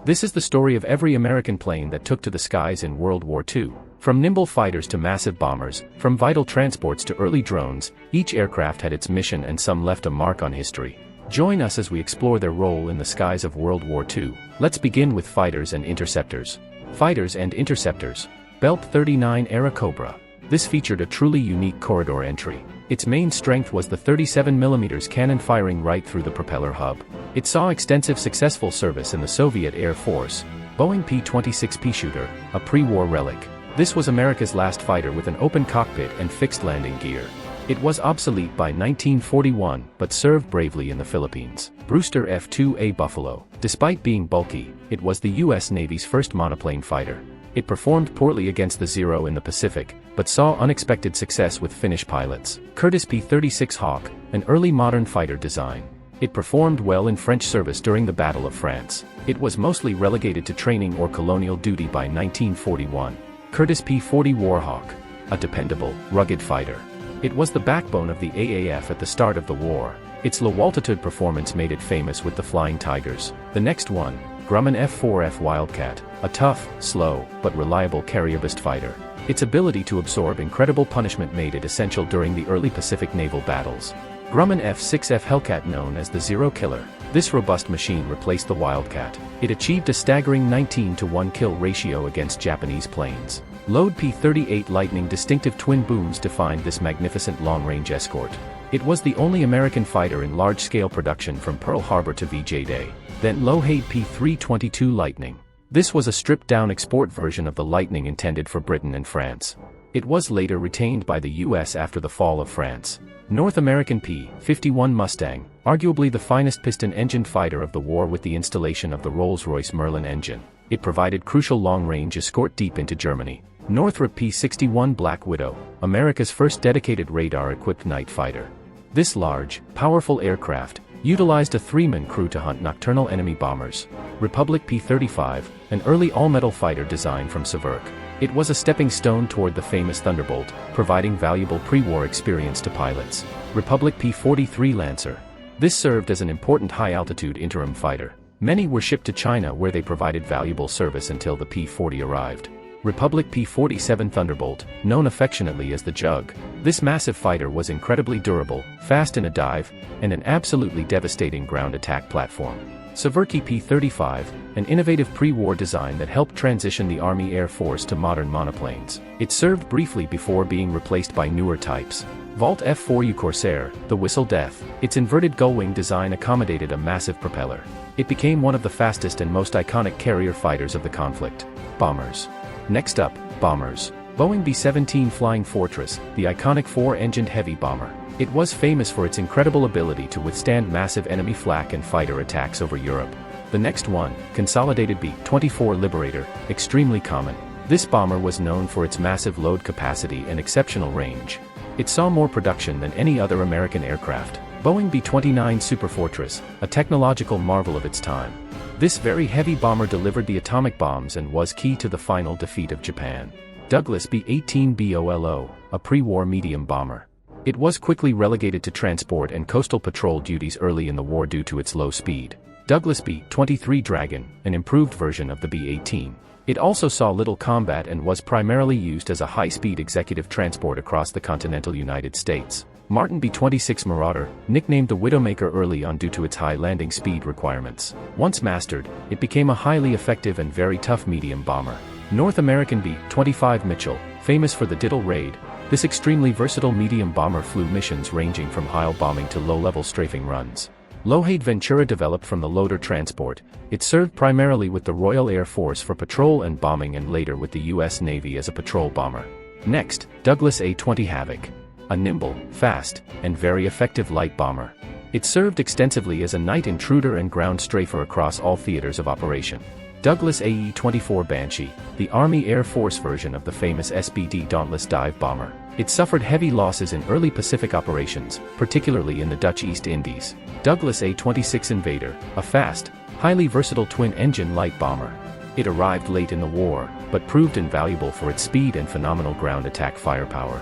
This is the story of every American plane that took to the skies in World War II. From nimble fighters to massive bombers, from vital transports to early drones, each aircraft had its mission and some left a mark on history. Join us as we explore their role in the skies of World War II. Let's begin with fighters and interceptors. Fighters and interceptors. Belt 39 era Cobra. This featured a truly unique corridor entry. Its main strength was the 37mm cannon firing right through the propeller hub. It saw extensive successful service in the Soviet Air Force. Boeing P-26 Peashooter, a pre-war relic. This was America's last fighter with an open cockpit and fixed landing gear. It was obsolete by 1941 but served bravely in the Philippines. Brewster F-2A Buffalo. Despite being bulky, it was the U.S. Navy's first monoplane fighter. It performed poorly against the Zero in the Pacific, but saw unexpected success with Finnish pilots. Curtiss P-36 Hawk, an early modern fighter design. It performed well in French service during the Battle of France. It was mostly relegated to training or colonial duty by 1941. Curtiss P-40 Warhawk, a dependable, rugged fighter. It was the backbone of the AAF at the start of the war. Its low-altitude performance made it famous with the Flying Tigers. The next one, Grumman F-4F Wildcat, a tough, slow, but reliable carrier-based fighter. Its ability to absorb incredible punishment made it essential during the early Pacific naval battles. Grumman F-6F Hellcat, known as the Zero Killer. This robust machine replaced the Wildcat. It achieved a staggering 19-to-1 kill ratio against Japanese planes. Load P-38 Lightning distinctive twin booms defined this magnificent long-range escort. It was the only American fighter in large-scale production from Pearl Harbor to VJ Day. Then Lougheed P-322 Lightning. This was a stripped-down export version of the Lightning intended for Britain and France. It was later retained by the U.S. after the fall of France. North American P-51 Mustang, arguably the finest piston-engined fighter of the war with the installation of the Rolls-Royce Merlin engine. It provided crucial long-range escort deep into Germany. Northrop P-61 Black Widow, America's first dedicated radar-equipped night fighter. This large, powerful aircraft utilized a three-man crew to hunt nocturnal enemy bombers. Republic P-35, an early all-metal fighter designed from Severk. It was a stepping stone toward the famous Thunderbolt, providing valuable pre-war experience to pilots. Republic P-43 Lancer. This served as an important high-altitude interim fighter. Many were shipped to China where they provided valuable service until the P-40 arrived. Republic P-47 Thunderbolt, known affectionately as the Jug. This massive fighter was incredibly durable, fast in a dive, and an absolutely devastating ground attack platform. Severke P-35, an innovative pre-war design that helped transition the Army Air Force to modern monoplanes. It served briefly before being replaced by newer types. Volt F-4U Corsair, the Whistle Death. Its inverted gull-wing design accommodated a massive propeller. It became one of the fastest and most iconic carrier fighters of the conflict. Bombers. Next up, bombers. Boeing B-17 Flying Fortress, the iconic four-engined heavy bomber. It was famous for its incredible ability to withstand massive enemy flak and fighter attacks over Europe. The next one, Consolidated B-24 Liberator, extremely common. This bomber was known for its massive load capacity and exceptional range. It saw more production than any other American aircraft. Boeing B-29 Superfortress, a technological marvel of its time. This very heavy bomber delivered the atomic bombs and was key to the final defeat of Japan. Douglas B-18 BOLO, a pre-war medium bomber. It was quickly relegated to transport and coastal patrol duties early in the war due to its low speed. Douglas B-23 Dragon, an improved version of the B-18. It also saw little combat and was primarily used as a high-speed executive transport across the continental United States. Martin B-26 Marauder, nicknamed the Widowmaker early on due to its high landing speed requirements. Once mastered, it became a highly effective and very tough medium bomber. North American B-25 Mitchell, famous for the Diddle Raid. This extremely versatile medium bomber flew missions ranging from high bombing to low-level strafing runs. Lougheed Ventura developed from the loader transport. It served primarily with the Royal Air Force for patrol and bombing and later with the U.S. Navy as a patrol bomber. Next, Douglas A-20 Havoc. A nimble, fast, and very effective light bomber. It served extensively as a night intruder and ground strafer across all theaters of operation. Douglas AE-24 Banshee, the Army Air Force version of the famous SBD Dauntless dive bomber. It suffered heavy losses in early Pacific operations, particularly in the Dutch East Indies. Douglas A-26 Invader, a fast, highly versatile twin-engine light bomber. It arrived late in the war, but proved invaluable for its speed and phenomenal ground attack firepower.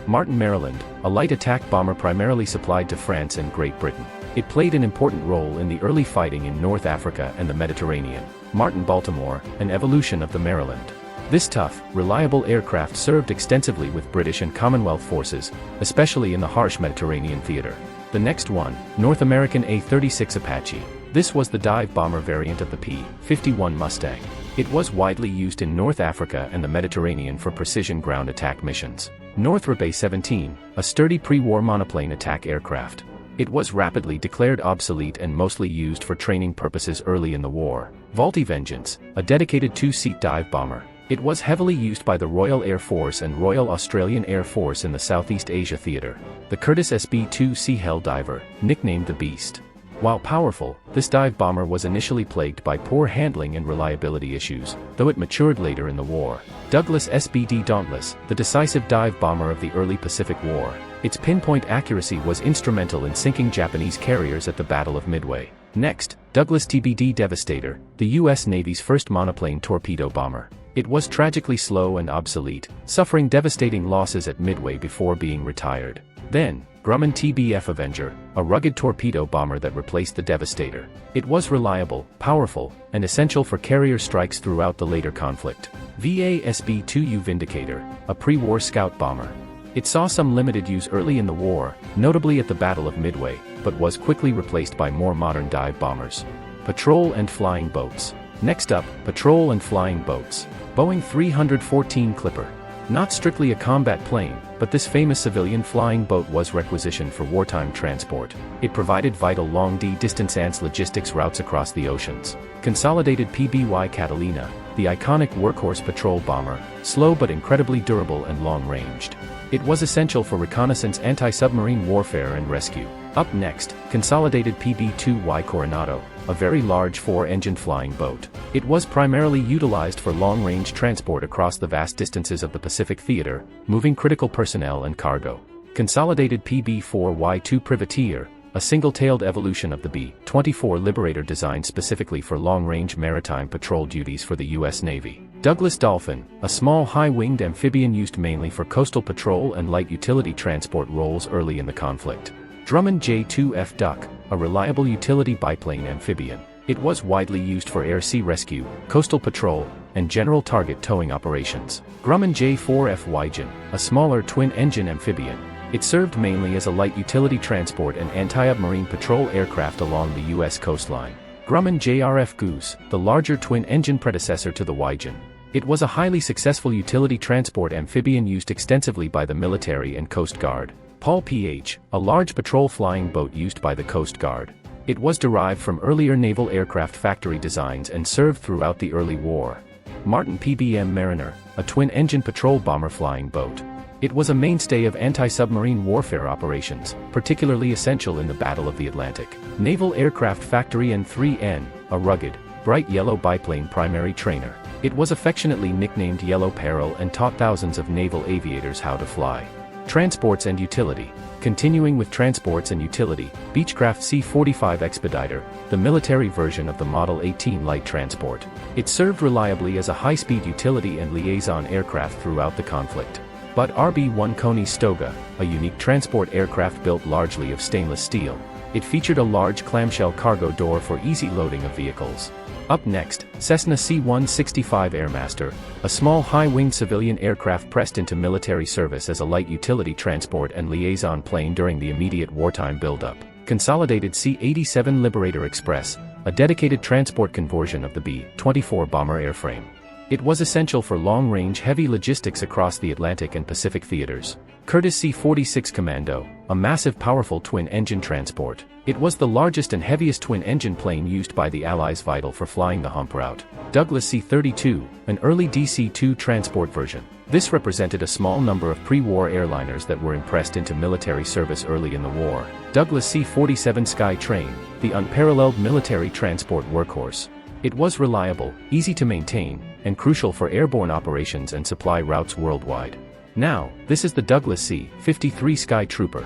Martin Maryland, a light attack bomber primarily supplied to France and Great Britain. It played an important role in the early fighting in North Africa and the Mediterranean. Martin Baltimore, an evolution of the Maryland. This tough, reliable aircraft served extensively with British and Commonwealth forces, especially in the harsh Mediterranean theater. The next one, North American A-36 Apache. This was the dive bomber variant of the P-51 Mustang. It was widely used in North Africa and the Mediterranean for precision ground attack missions. Northrop A-17, a sturdy pre-war monoplane attack aircraft. It was rapidly declared obsolete and mostly used for training purposes early in the war. Vultee Vengeance, a dedicated two-seat dive bomber. It was heavily used by the Royal Air Force and Royal Australian Air Force in the Southeast Asia theater. The Curtiss SB-2 Sea Hell Diver, nicknamed the Beast. While powerful, this dive bomber was initially plagued by poor handling and reliability issues, though it matured later in the war. Douglas SBD Dauntless, the decisive dive bomber of the early Pacific War. Its pinpoint accuracy was instrumental in sinking Japanese carriers at the Battle of Midway. Next, Douglas TBD Devastator, the U.S. Navy's first monoplane torpedo bomber. It was tragically slow and obsolete, suffering devastating losses at Midway before being retired. Then, Grumman TBF Avenger, a rugged torpedo bomber that replaced the Devastator. It was reliable, powerful, and essential for carrier strikes throughout the later conflict. VA-SB-2U Vindicator, a pre-war scout bomber. It saw some limited use early in the war, notably at the Battle of Midway, but was quickly replaced by more modern dive bombers. Patrol and flying boats. Next up, patrol and flying boats. Boeing 314 Clipper. Not strictly a combat plane, but this famous civilian flying boat was requisitioned for wartime transport. It provided vital long-distance logistics routes across the oceans. Consolidated PBY Catalina, the iconic workhorse patrol bomber, slow but incredibly durable and long-ranged. It was essential for reconnaissance, anti-submarine warfare and rescue. Up next, Consolidated PB-2Y Coronado, a very large four-engine flying boat. It was primarily utilized for long-range transport across the vast distances of the Pacific Theater, moving critical personnel and cargo. Consolidated PB-4Y2 Privateer, a single-tailed evolution of the B-24 Liberator designed specifically for long-range maritime patrol duties for the U.S. Navy. Douglas Dolphin, a small high-winged amphibian used mainly for coastal patrol and light utility transport roles early in the conflict. Drummond J-2F Duck, a reliable utility biplane amphibian. It was widely used for air-sea rescue, coastal patrol, and general target towing operations. Grumman J-4F Wygen, a smaller twin-engine amphibian. It served mainly as a light utility transport and anti-submarine patrol aircraft along the U.S. coastline. Grumman JRF Goose, the larger twin-engine predecessor to the Wygen. It was a highly successful utility transport amphibian used extensively by the military and Coast Guard. Paul PH, a large patrol flying boat used by the Coast Guard. It was derived from earlier naval aircraft factory designs and served throughout the early war. Martin PBM Mariner, a twin-engine patrol bomber flying boat. It was a mainstay of anti-submarine warfare operations, particularly essential in the Battle of the Atlantic. Naval Aircraft Factory N3N, a rugged, bright yellow biplane primary trainer. It was affectionately nicknamed Yellow Peril and taught thousands of naval aviators how to fly. Transports and utility. Continuing with transports and utility, Beechcraft C-45 Expediter, the military version of the Model 18 light transport. It served reliably as a high-speed utility and liaison aircraft throughout the conflict. But RB-1 Coney Stoga, a unique transport aircraft built largely of stainless steel. It featured a large clamshell cargo door for easy loading of vehicles. Up next, Cessna C-165 Airmaster, a small high-winged civilian aircraft pressed into military service as a light utility transport and liaison plane during the immediate wartime buildup. Consolidated C-87 Liberator Express, a dedicated transport conversion of the B-24 bomber airframe. It was essential for long-range heavy logistics across the Atlantic and Pacific theaters. Curtiss C-46 Commando, a massive powerful twin-engine transport. It was the largest and heaviest twin-engine plane used by the Allies, vital for flying the hump route. Douglas C-32, an early DC-2 transport version. This represented a small number of pre-war airliners that were impressed into military service early in the war. Douglas C-47 Sky Train, the unparalleled military transport workhorse. It was reliable, easy to maintain, and crucial for airborne operations and supply routes worldwide. Now, this is the Douglas C-53 Sky Trooper.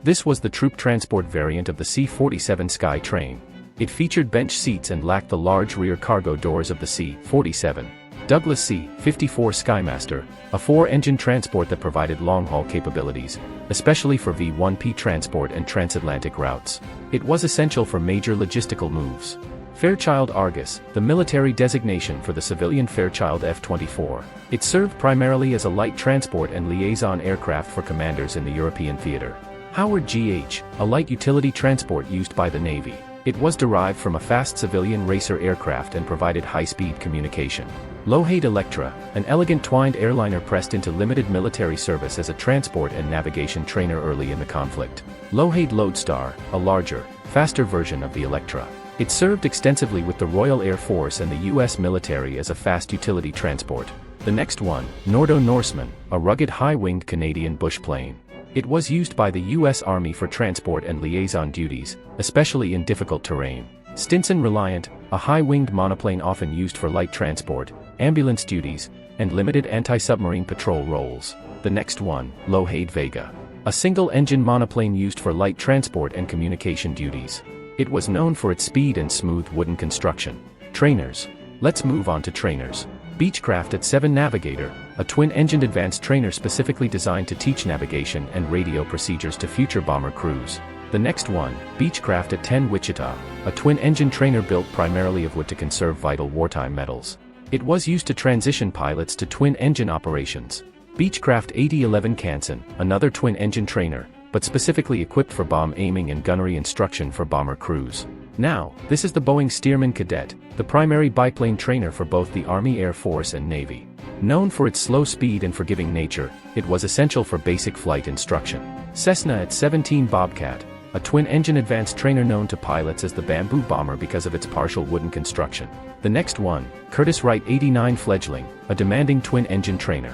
This was the troop transport variant of the C-47 Sky Train. It featured bench seats and lacked the large rear cargo doors of the C-47. Douglas C-54 Skymaster, a four-engine transport that provided long-haul capabilities, especially for V-1P transport and transatlantic routes. It was essential for major logistical moves. Fairchild Argus, the military designation for the civilian Fairchild F-24. It served primarily as a light transport and liaison aircraft for commanders in the European theater. Howard GH, a light utility transport used by the Navy. It was derived from a fast civilian racer aircraft and provided high-speed communication. Lougheed Electra, an elegant twined airliner pressed into limited military service as a transport and navigation trainer early in the conflict. Lougheed Lodestar, a larger, faster version of the Electra. It served extensively with the Royal Air Force and the U.S. military as a fast utility transport. The next one, Nordo Norseman, a rugged high-winged Canadian bush plane. It was used by the U.S. Army for transport and liaison duties, especially in difficult terrain. Stinson Reliant, a high-winged monoplane often used for light transport, ambulance duties, and limited anti-submarine patrol roles. The next one, Lougheed Vega. A single-engine monoplane used for light transport and communication duties. It was known for its speed and smooth wooden construction. Trainers. Let's move on to trainers. Beechcraft at 7 Navigator, a twin-engined advanced trainer specifically designed to teach navigation and radio procedures to future bomber crews. The next one, Beechcraft at 10 Wichita, a twin-engine trainer built primarily of wood to conserve vital wartime metals. It was used to transition pilots to twin-engine operations. Beechcraft 8011 Canson, another twin-engine trainer, but specifically equipped for bomb aiming and gunnery instruction for bomber crews. Now, this is the Boeing Stearman Cadet, the primary biplane trainer for both the Army Air Force and Navy. Known for its slow speed and forgiving nature, it was essential for basic flight instruction. Cessna at 17 Bobcat, a twin-engine advanced trainer known to pilots as the Bamboo Bomber because of its partial wooden construction. The next one, Curtiss-Wright 89 Fledgling, a demanding twin-engine trainer.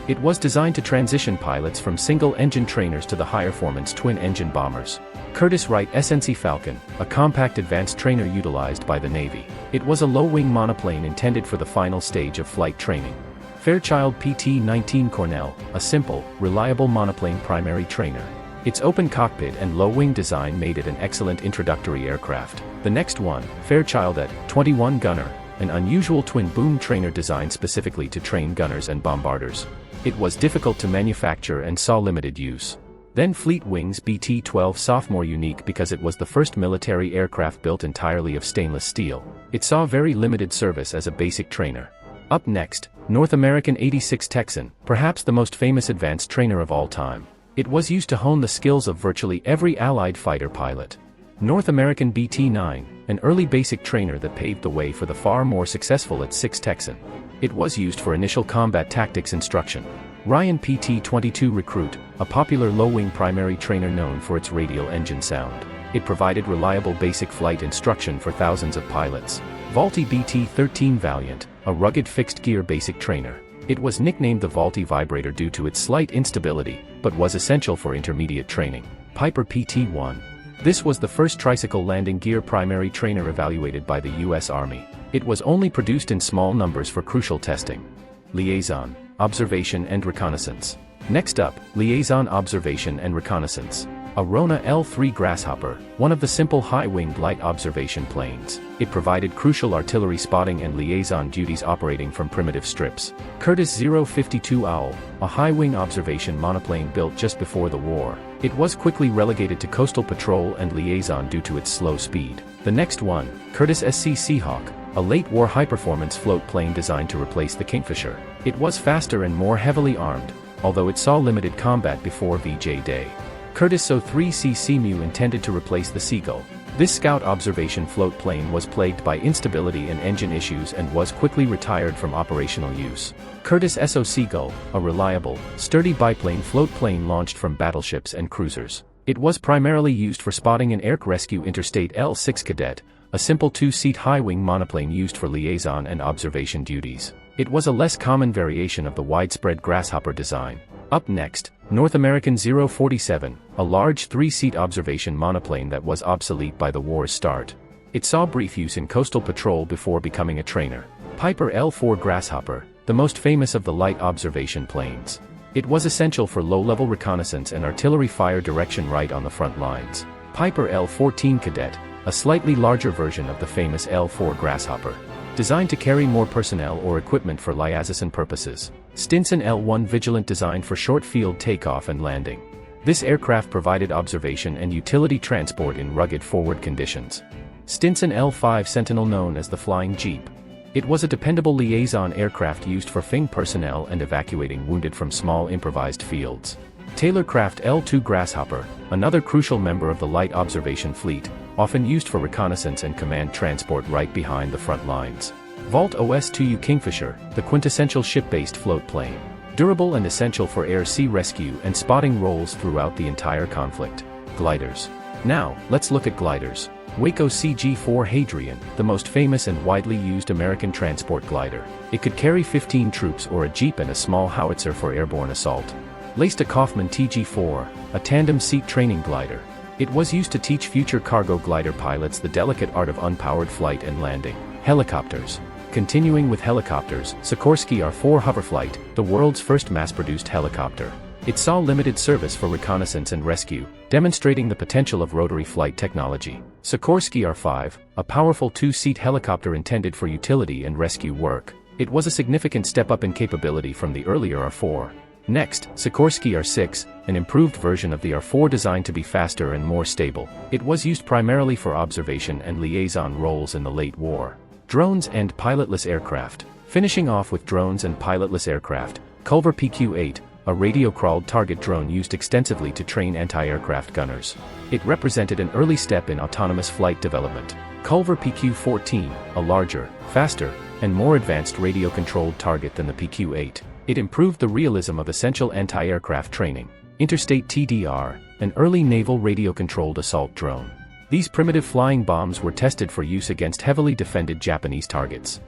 It was designed to transition pilots from single-engine trainers to the higher-performance twin-engine bombers. Curtiss-Wright SNC Falcon, a compact advanced trainer utilized by the Navy. It was a low-wing monoplane intended for the final stage of flight training. Fairchild PT-19 Cornell, a simple, reliable monoplane primary trainer. Its open cockpit and low-wing design made it an excellent introductory aircraft. The next one, Fairchild at 21 Gunner, an unusual twin-boom trainer designed specifically to train gunners and bombarders. It was difficult to manufacture and saw limited use. Then Fleet Wings BT-12 Sophomore, unique because it was the first military aircraft built entirely of stainless steel. It saw very limited service as a basic trainer. Up next, North American 86 Texan, perhaps the most famous advanced trainer of all time. It was used to hone the skills of virtually every Allied fighter pilot. North American BT-9, an early basic trainer that paved the way for the far more successful at 6 Texan. It was used for initial combat tactics instruction. Ryan PT-22 Recruit, a popular low-wing primary trainer known for its radial engine sound. It provided reliable basic flight instruction for thousands of pilots. Vultee BT-13 Valiant, a rugged fixed-gear basic trainer. It was nicknamed the Vultee Vibrator due to its slight instability, but was essential for intermediate training. Piper PT-1. This was the first tricycle landing gear primary trainer evaluated by the U.S. Army. It was only produced in small numbers for crucial testing. Liaison, Observation and Reconnaissance. Next up, Liaison Observation and Reconnaissance. A Rona L-3 Grasshopper, one of the simple high-winged light observation planes. It provided crucial artillery spotting and liaison duties operating from primitive strips. Curtiss 052 Owl, a high-wing observation monoplane built just before the war. It was quickly relegated to coastal patrol and liaison due to its slow speed. The next one, Curtiss SC Seahawk, a late-war high-performance float plane designed to replace the Kingfisher. It was faster and more heavily armed, although it saw limited combat before VJ Day. Curtiss SO-3C Seamew, intended to replace the Seagull. This scout observation float plane was plagued by instability and engine issues and was quickly retired from operational use. Curtiss SO Seagull, a reliable, sturdy biplane float plane launched from battleships and cruisers. It was primarily used for spotting and air rescue. Interstate L-6 Cadet, a simple 2-seat high-wing monoplane used for liaison and observation duties. It was a less common variation of the widespread Grasshopper design. Up next, North American 047, a large 3-seat observation monoplane that was obsolete by the war's start. It saw brief use in coastal patrol before becoming a trainer. Piper L-4 Grasshopper, the most famous of the light observation planes. It was essential for low-level reconnaissance and artillery fire direction right on the front lines. Piper L-14 Cadet, a slightly larger version of the famous L-4 Grasshopper. Designed to carry more personnel or equipment for liaison purposes. Stinson L-1 Vigilant, designed for short field takeoff and landing. This aircraft provided observation and utility transport in rugged forward conditions. Stinson L-5 Sentinel, known as the Flying Jeep. It was a dependable liaison aircraft used for FING personnel and evacuating wounded from small improvised fields. Taylorcraft L-2 Grasshopper, another crucial member of the light observation fleet, often used for reconnaissance and command transport right behind the front lines. Vault OS-2U Kingfisher, the quintessential ship-based float plane. Durable and essential for air-sea rescue and spotting roles throughout the entire conflict. Gliders. Now, let's look at gliders. Waco CG-4 Hadrian, the most famous and widely used American transport glider. It could carry 15 troops or a jeep and a small howitzer for airborne assault. Laced Kaufman TG-4, a tandem-seat training glider. It was used to teach future cargo glider pilots the delicate art of unpowered flight and landing. Helicopters. Continuing with helicopters, Sikorsky R-4 Hoverflight, the world's first mass-produced helicopter. It saw limited service for reconnaissance and rescue, demonstrating the potential of rotary flight technology. Sikorsky R-5, a powerful two-seat helicopter intended for utility and rescue work. It was a significant step up in capability from the earlier R-4. Next, Sikorsky R-6, an improved version of the R-4 designed to be faster and more stable. It was used primarily for observation and liaison roles in the late war. Drones and pilotless aircraft. Finishing off with drones and pilotless aircraft, Culver PQ-8, a radio-crawled target drone used extensively to train anti-aircraft gunners. It represented an early step in autonomous flight development. Culver PQ-14, a larger, faster, and more advanced radio-controlled target than the PQ-8. It improved the realism of essential anti-aircraft training. Interstate TDR, an early naval radio-controlled assault drone. These primitive flying bombs were tested for use against heavily defended Japanese targets.